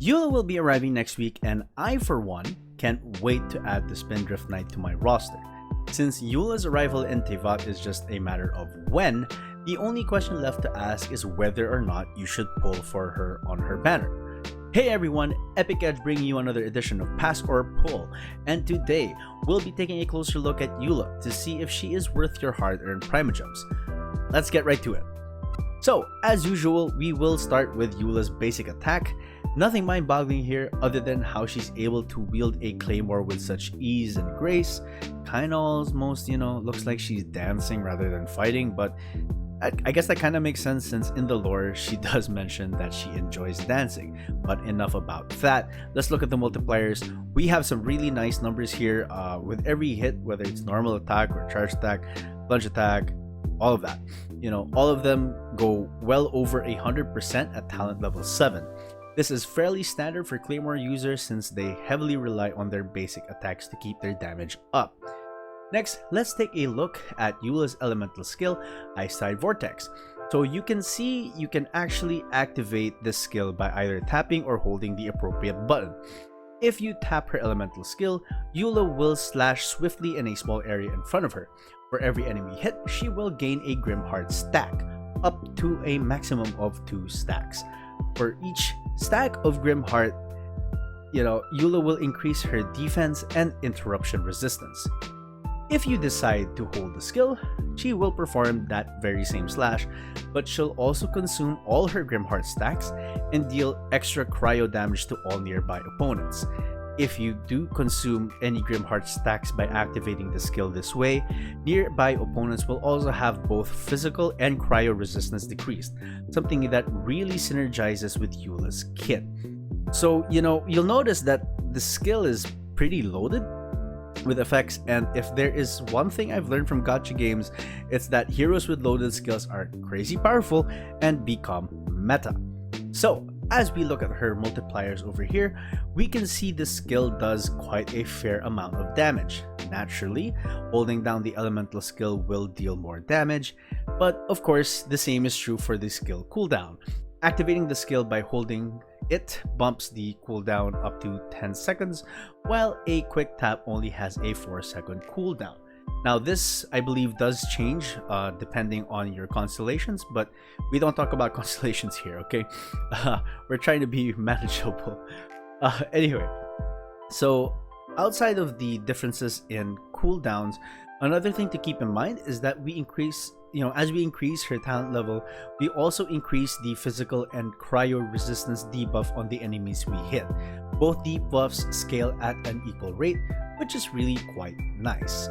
Eula will be arriving next week, and I, for one, can't wait to add the Spindrift Knight to my roster. Since Eula's arrival in Tevat is just a matter of when, the only question left to ask is whether or not you should pull for her on her banner. Hey everyone, Epic Edge bringing you another edition of Pass or Pull, and today we'll be taking a closer look at Eula to see if she is worth your hard-earned primogems. Let's get right to it. So, as usual, we will start with Eula's basic attack. Nothing mind-boggling here other than how she's able to wield a claymore with such ease and grace. Kinda almost, looks like she's dancing rather than fighting, but I guess that kind of makes sense since in the lore she does mention that she enjoys dancing. But enough about that. Let's look at the multipliers. We have some really nice numbers here with every hit, whether it's normal attack or charge attack, plunge attack, all of that. All of them go well over 100% at talent level 7. This is fairly standard for Claymore users since they heavily rely on their basic attacks to keep their damage up. Next, let's take a look at Eula's elemental skill, Ice Tide Vortex. So you can see you can actually activate this skill by either tapping or holding the appropriate button. If you tap her elemental skill, Eula will slash swiftly in a small area in front of her. For every enemy hit, she will gain a Grimheart stack, up to a maximum of 2 stacks. For each stack of Grimheart, Eula will increase her defense and interruption resistance. If you decide to hold the skill, she will perform that very same slash, but she'll also consume all her Grimheart stacks and deal extra cryo damage to all nearby opponents. If you do consume any Grimheart stacks by activating the skill this way, nearby opponents will also have both physical and cryo resistance decreased, something that really synergizes with Eula's kit. So, you'll notice that the skill is pretty loaded with effects, and if there is one thing I've learned from gacha games, it's that heroes with loaded skills are crazy powerful and become meta. So, as we look at her multipliers over here, we can see the skill does quite a fair amount of damage. Naturally, holding down the elemental skill will deal more damage, but of course, the same is true for the skill cooldown. Activating the skill by holding it bumps the cooldown up to 10 seconds, while a quick tap only has a 4-second cooldown. Now this, I believe, does change depending on your constellations, but we don't talk about constellations here, okay? We're trying to be manageable. Anyway, so outside of the differences in cooldowns, another thing to keep in mind is that we increase as we increase her talent level, we also increase the physical and cryo resistance debuff on the enemies we hit. Both debuffs scale at an equal rate, which is really quite nice.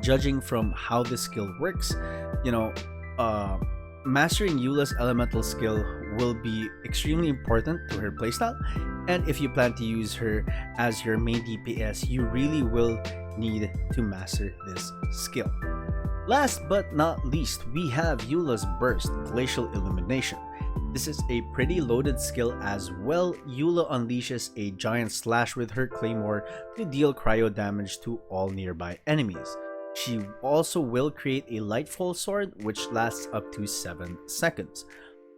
Judging from how this skill works, mastering Eula's elemental skill will be extremely important to her playstyle, and if you plan to use her as your main DPS, you really will need to master this skill. Last but not least, we have Eula's Burst, Glacial Illumination. This is a pretty loaded skill as well. Eula unleashes a giant slash with her claymore to deal cryo damage to all nearby enemies. She also will create a Lightfall Sword which lasts up to 7 seconds.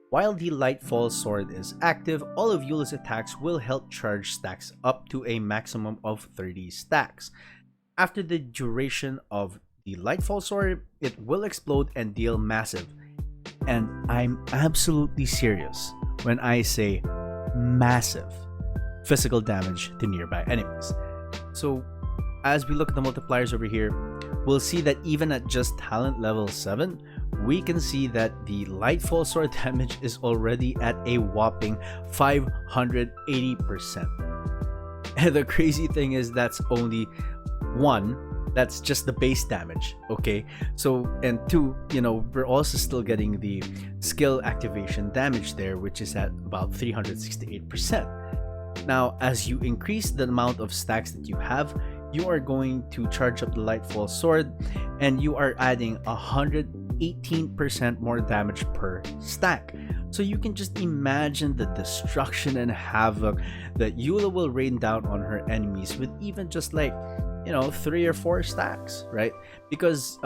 While the Lightfall Sword is active, all of Eula's attacks will help charge stacks up to a maximum of 30 stacks. After the duration of the Lightfall Sword, it will explode and deal massive, and I'm absolutely serious when I say massive, physical damage to nearby enemies. So as we look at the multipliers over here, we'll see that even at just talent level 7, we can see that the Lightfall Sword damage is already at a whopping 580%. And the crazy thing is that's only that's just the base damage, okay? So, and 2, we're also still getting the skill activation damage there, which is at about 368%. Now, as you increase the amount of stacks that you have, you are going to charge up the Lightfall Sword, and you are adding 118% more damage per stack. So you can just imagine the destruction and havoc that Eula will rain down on her enemies with even just 3 or 4 stacks, right? Because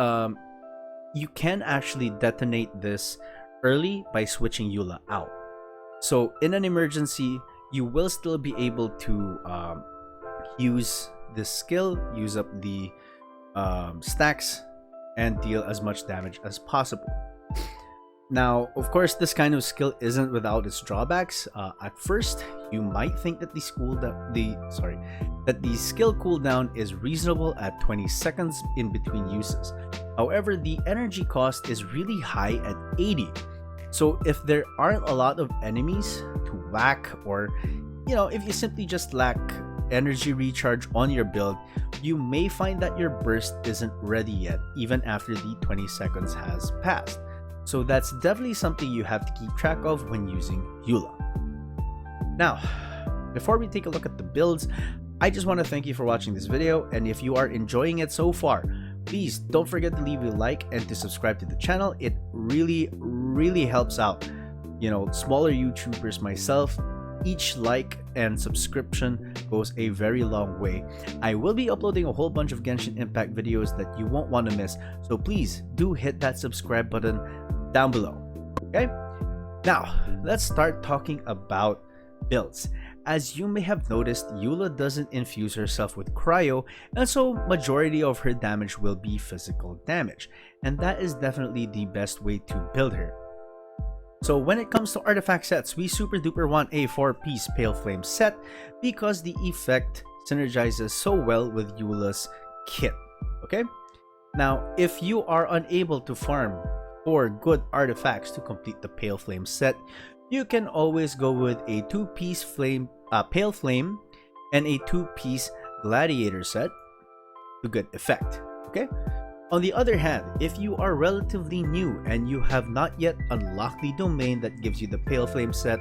you can actually detonate this early by switching Eula out. So in an emergency, you will still be able to use this skill, use up the stacks, and deal as much damage as possible. Now, of course, this kind of skill isn't without its drawbacks. At first, you might think that the skill cooldown is reasonable at 20 seconds in between uses. However, the energy cost is really high at 80. So if there aren't a lot of enemies to whack, or if you simply just lack energy recharge on your build, you may find that your burst isn't ready yet, even after the 20 seconds has passed. So that's definitely something you have to keep track of when using Eula. Now, before we take a look at the builds, I just want to thank you for watching this video, and if you are enjoying it so far, please don't forget to leave a like and to subscribe to the channel. It really helps out, smaller YouTubers myself. Each like and subscription goes a very long way. I will be uploading a whole bunch of Genshin Impact videos that you won't want to miss, so please do hit that subscribe button down below. Okay, now let's start talking about builds. As you may have noticed, Eula doesn't infuse herself with cryo, and so majority of her damage will be physical damage, and that is definitely the best way to build her. So when it comes to artifact sets, we super duper want a 4-piece Pale Flame set because the effect synergizes so well with Eula's kit. Okay, now if you are unable to farm 4 good artifacts to complete the Pale Flame set, you can always go with a 2-piece Pale Flame and a 2-piece Gladiator set to good effect. Okay. On the other hand, if you are relatively new and you have not yet unlocked the domain that gives you the Pale Flame set,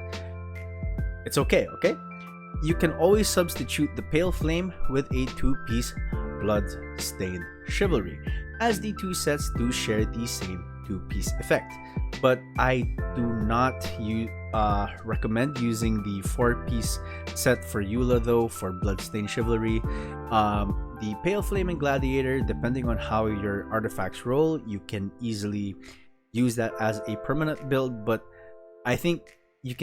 it's okay. You can always substitute the Pale Flame with a 2-piece Blood-Stained Chivalry, as the 2 sets do share the same 2-piece effect. But I do not recommend using the 4-piece set for Eula though, for Blood-Stained Chivalry. The Pale Flame and Gladiator, depending on how your artifacts roll, you can easily use that as a permanent build, but I think you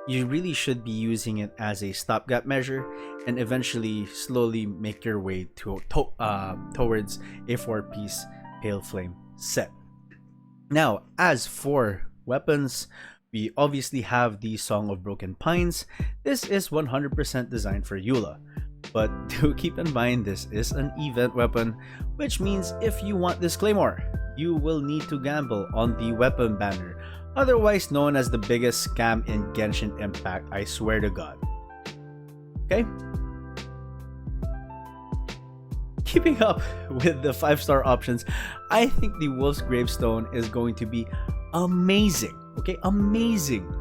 really should be using it as a stopgap measure and eventually slowly make your way towards a 4-piece Pale Flame set. Now, as for weapons, we obviously have the Song of Broken Pines. This is 100% designed for Eula. But do keep in mind, this is an event weapon, which means if you want this claymore, you will need to gamble on the weapon banner, otherwise known as the biggest scam in Genshin Impact, I swear to God. Okay? Keeping up with the 5-star options, I think the Wolf's Gravestone is going to be amazing. Okay, amazing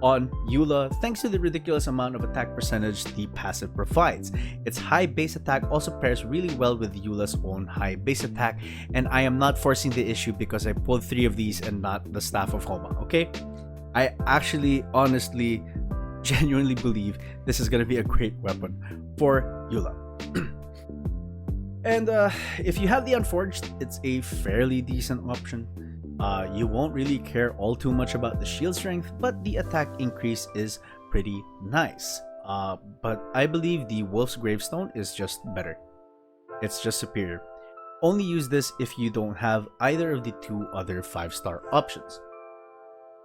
on Eula, thanks to the ridiculous amount of attack percentage the passive provides. Its high base attack also pairs really well with Eula's own high base attack, and I am not forcing the issue because I pulled 3 of these and not the Staff of Homa. Okay, I actually honestly genuinely believe this is going to be a great weapon for Eula. And if you have the Unforged, it's a fairly decent option. You won't really care all too much about the shield strength, but the attack increase is pretty nice. But I believe the Wolf's Gravestone is just better. It's just superior. Only use this if you don't have either of the 2 other 5-star options.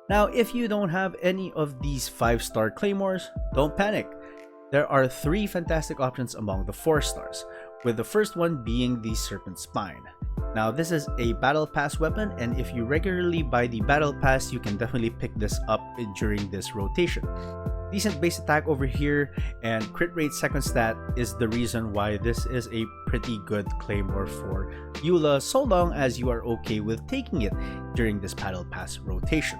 Now, if you don't have any of these 5-star claymores, don't panic. There are 3 fantastic options among the 4 stars, with the first one being the Serpent Spine. Now, this is a battle pass weapon, and if you regularly buy the battle pass, you can definitely pick this up during this rotation. Decent base attack over here, and crit rate second stat is the reason why this is a pretty good claymore for Eula, so long as you are okay with taking it during this battle pass rotation.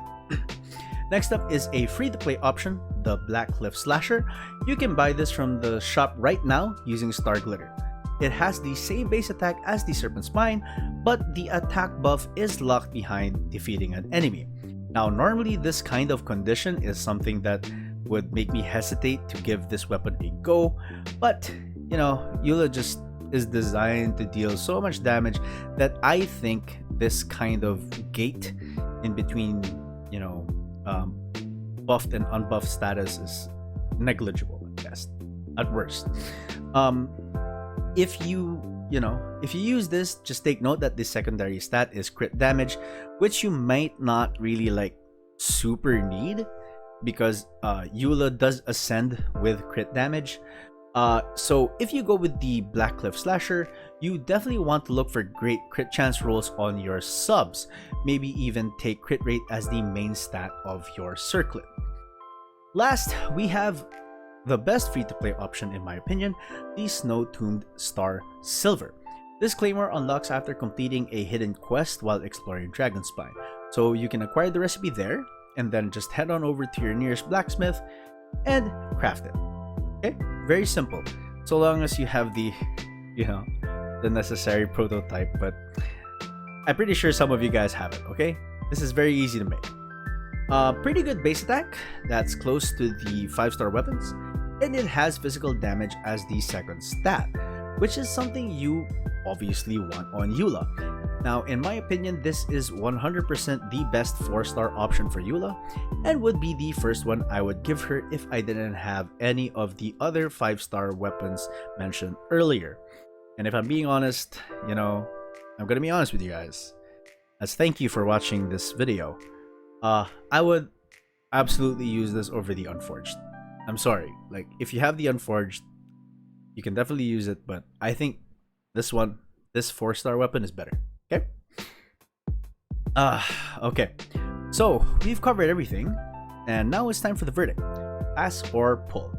Next up is a free-to-play option, the Black Cliff Slasher. You can buy this from the shop right now using Star Glitter. It has the same base attack as the Serpent Spine, but the attack buff is locked behind defeating an enemy. Now, normally this kind of condition is something that would make me hesitate to give this weapon a go, but Eula just is designed to deal so much damage that I think this kind of gate in between buffed and unbuffed status is negligible at best, at worst. Um, if you use this, just take note that the secondary stat is crit damage, which you might not really like super need because Eula does ascend with crit damage. So if you go with the Black Cliff Slasher, you definitely want to look for great crit chance rolls on your subs. Maybe even take crit rate as the main stat of your circlet. Last, we have the best free-to-play option in my opinion, the Snow-Tombed Star Silver. This claymore unlocks after completing a hidden quest while exploring Dragonspine. So you can acquire the recipe there, and then just head on over to your nearest blacksmith and craft it. Okay, very simple. So long as you have the, the necessary prototype, but I'm pretty sure some of you guys have it, okay? This is very easy to make. Pretty good base attack that's close to the 5-star weapons, and it has physical damage as the second stat, which is something you obviously want on Eula. Now, in my opinion, this is 100% the best 4-star option for Eula, and would be the first one I would give her if I didn't have any of the other 5-star weapons mentioned earlier. And if I'm being honest, I'm gonna be honest with you guys. As thank you for watching this video, I would absolutely use this over the Unforged. I'm sorry, like if you have the Unforged, you can definitely use it, but I think this 4-star weapon is better. Okay. Okay. So we've covered everything, and now it's time for the verdict: pass or pull.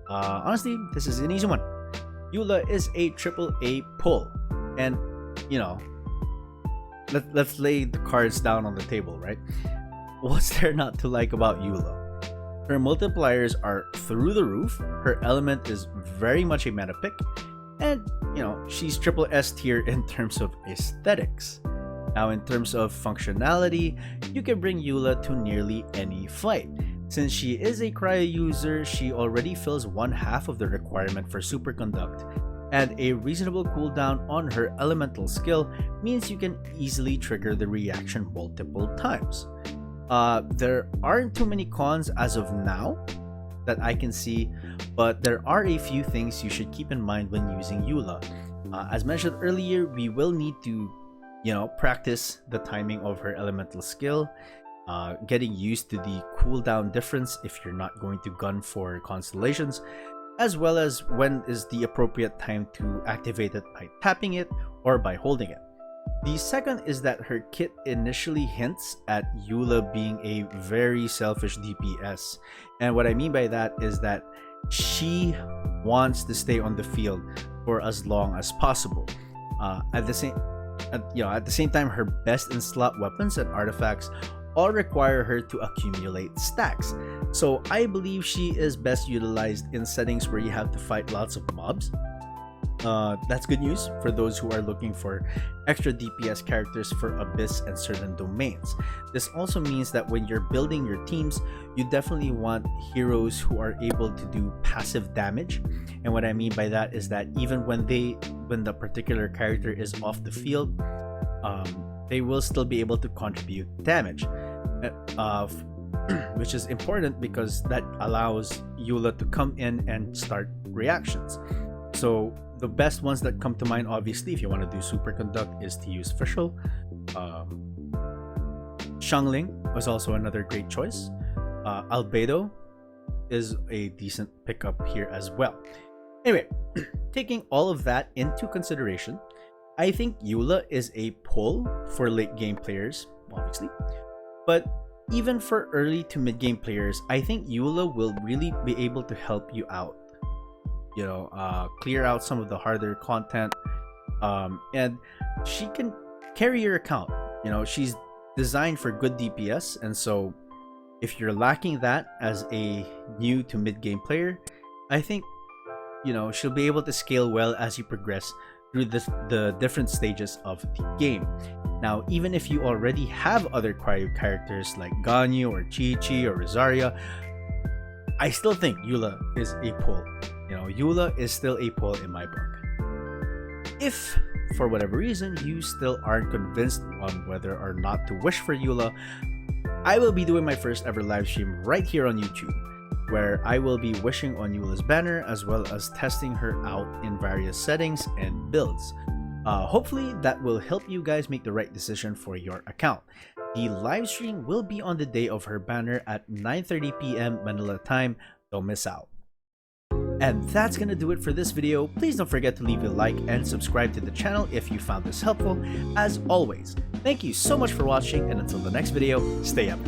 Honestly, this is an easy one. Eula is a AAA pull, and let's lay the cards down on the table, right? What's there not to like about Eula? Her multipliers are through the roof, her element is very much a meta pick, and she's triple S tier in terms of aesthetics. Now, in terms of functionality, you can bring Eula to nearly any fight. Since she is a cryo user, she already fills 1/2 of the requirement for superconduct, and a reasonable cooldown on her elemental skill means you can easily trigger the reaction multiple times. There aren't too many cons as of now that I can see, but there are a few things you should keep in mind when using Eula. As mentioned earlier, we will need to, practice the timing of her elemental skill, getting used to the cooldown difference if you're not going to gun for constellations, as well as when is the appropriate time to activate it by tapping it or by holding it. The second is that her kit initially hints at Eula being a very selfish DPS, and what I mean by that is that she wants to stay on the field for as long as possible. At the same time, her best in slot weapons and artifacts all require her to accumulate stacks. So I believe she is best utilized in settings where you have to fight lots of mobs. That's good news for those who are looking for extra DPS characters for Abyss and certain domains. This also means that when you're building your teams, you definitely want heroes who are able to do passive damage. And what I mean by that is that even when the particular character is off the field, they will still be able to contribute damage, which is important because that allows Eula to come in and start reactions. So the best ones that come to mind, obviously, if you want to do superconduct, is to use Fischl. Xiangling was also another great choice. Albedo is a decent pickup here as well. Anyway, taking all of that into consideration, I think Eula is a pull for late game players, obviously. But even for early to mid game players, I think Eula will really be able to help you out. Clear out some of the harder content, and she can carry your account. She's designed for good DPS, and so if you're lacking that as a new to mid game player, I think she'll be able to scale well as you progress through the different stages of the game. Now, even if you already have other cryo characters like Ganyu or Chi-Chi or Rosaria, I still think Eula is a pull. Eula is still a pull in my book. If, for whatever reason, you still aren't convinced on whether or not to wish for Eula, I will be doing my first ever live stream right here on YouTube. where I will be wishing on Eula's banner as well as testing her out in various settings and builds. Hopefully that will help you guys make the right decision for your account. The live stream will be on the day of her banner at 9:30 p.m. Manila time. Don't miss out. And that's gonna do it for this video. Please don't forget to leave a like and subscribe to the channel if you found this helpful. As always, thank you so much for watching, and until the next video, stay up.